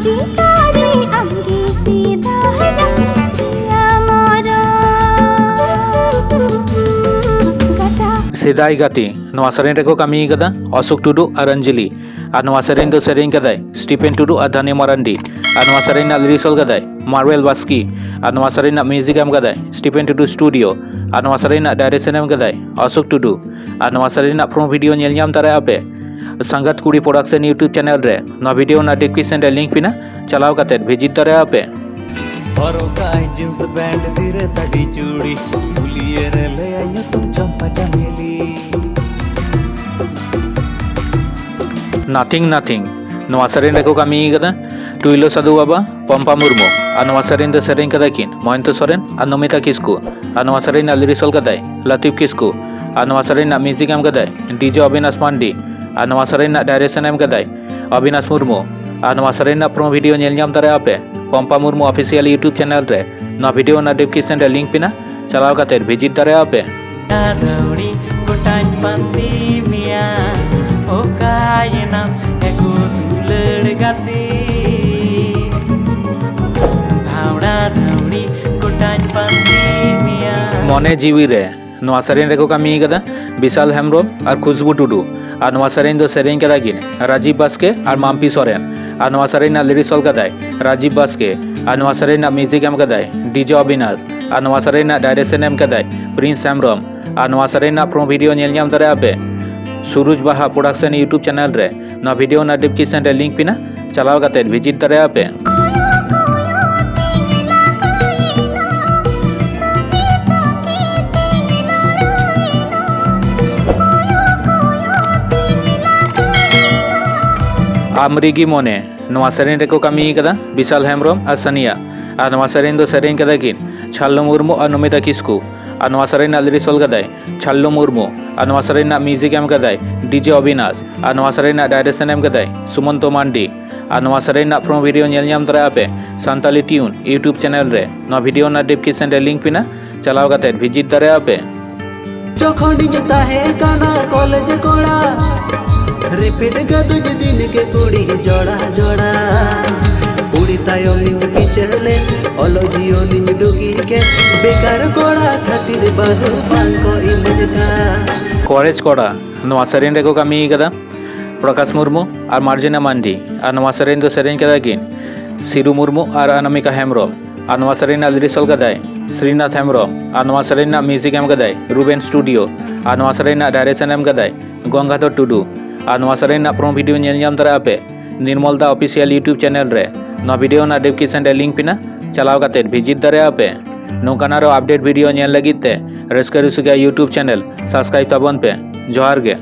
भिखारी आमगे सीधा है प्रिया मोरा गटा सेदाई गाती नवा सेरेन रेको कामी कदा अशोक टुडू और अंजलि और नवा सेरेन दो सेरेन कदाय स्टीफेन टुडू और धनी मरांडी और नवा सेरेन लिरिक्सल कदाय मार्वेल बास्की और नवा सेरेन म्यूजिक एम कदाय स्टीफेन टुडू स्टूडियो और नवा सेरेन डायरेक्शन एम कदाय अशोक टुडू और नवा सेरेन प्रोमो वीडियो नेल ᱧᱟᱢ ᱫᱟᱲᱮᱭᱟᱜᱼᱟ ᱯᱮ संगत कुड़ी प्रोडक्शन यूट्यूब चैनल रे नवा वीडियो ना डिस्क्रिप्शन रे लिंक पिना चलाव काते विजिट दाड़ेयागᱼᱟ पे हरोकाय जींस पैंट धीरे साड़ी चूड़ी भूलिए रे ले आयो तुम चंपा चमेली नाथिंग नाथिंग नवा सेरेन रेको कामी कदा टुइलो साधु बाबा पंपा मुर्मू और नवा सेरेन दो सेरेन कदा किन महंत सोरेन और नमिता किस्कू और नवा सेरेन लिरिक्सल कदाय लतीफ किस्कू और नवा सेरेन म्यूजिक एम कदाय डीजे अविनाश मांडी और नवा सेरेन डायरेक्शन एम कदाय अविनाश मुर्मू और नवा सेरेन प्रोमो वीडियो नेल ᱧᱟᱢ ᱫᱟᱲᱮᱭᱟᱜᱼᱟ पे पंपा मुर्मू ऑफिशियल यूट्यूब चैनल रे नवा वीडियो ना डिस्क्रिप्शन रे लिंक पिना चलाव काते विजिट दाड़ेयागᱼᱟ पे दाउड़ी कोटाज पांती मिया ओकाय नाम एको दुलड़ गाती धावड़ा धाउड़ी कोटाज पांती मिया मने जीवी रे नवा सेरेन रेको कामी कदा विशाल हेम्ब्रम और खुशबू टुडू और नवा सेरेन दो सेरेन कदा किन राजीव बास्के और माम्पी सोरेन और नवा सेरेन लिरिक्सल कदाय राजीव बास्के और नवा सेरेन म्यूजिक एम कदाय डीजे अविनाश और नवा सेरेन डायरेक्शन एम कदाय प्रिंस हेम्ब्रम और नवा सेरेन प्रोमो वीडियो नेल ᱧᱟᱢ ᱫᱟᱲᱮᱭᱟᱜᱼᱟ पे सुरुज बाहा प्रोडक्शन यूट्यूब चैनल रे नवा वीडियो ना डिस्क्रिप्शन रे लिंक पिना चलाव काते विजिट दाड़ेयागᱼᱟ पे आमरिगी मोने नवा सेरेन रेको कामी कदा विशाल हेम्ब्रम और सनिया और नवा सेरेन दो सेरेन कदा किन छाल्लो मुर्मू और नमिता किस्कू और नवा सेरेन लिरिक्सल कदाय छाल्लो मुर्मू और नवा सेरेन म्यूजिक एम कदाय डीजे अविनाश और नवा सेरेन डायरेक्शन एम कदाय सुमंत मांडी और नवा सेरेन प्रोमो वीडियो नेल ᱧᱟᱢ ᱫᱟᱲᱮᱭᱟᱜᱼᱟ पे सान्ताली ट्यून यूट्यूब चैनल रे नवा वीडियो ना डिस्क्रिप्शन रे लिंक पिना चलाव काते विजिट दाड़ेयागᱼᱟ पे चोखोंडी जता है काना कॉलेज कोड़ा रिपीट का तुझ दिन के कुड़ी जोड़ा जोड़ा उड़ी तायो निंग की चले ओलो जियो निंग डुगी के बेकार कोड़ा खातिर बहु बांको इमन का कॉलेज कोड़ा नवा सेरेन रेको कामी कदा प्रकाश मुर्मू और मार्जिना मांडी और नवा सेरेन दो सेरेन कदा किन सिरु मुर्मू और अनामिका हेम्ब्रम और नवा सेरेन लिरिक्सल कदाय श्रीनाथ हेम्ब्रम और नवा सेरेन म्यूजिक एम कदाय रूबेन स्टूडियो और नवा सेरेन डायरेक्शन एम कदाय गंगाधर टुडू और नवा सेरेन प्रोमो वीडियो नेल ᱧᱟᱢ ᱫᱟᱲᱮᱭᱟᱜᱼᱟ पे निर्मल दा ऑफिशियल यूट्यूब चैनल रे नवा वीडियो ना डिस्क्रिप्शन रे लिंक पिना चलाव काते विजिट दाड़ेयागᱼᱟ पे नौकाना रो अपडेट वीडियो नेल लगित ते रस्का रुसुगा यूट्यूब चैनल सब्सक्राइब ताबन पे जोहार गे।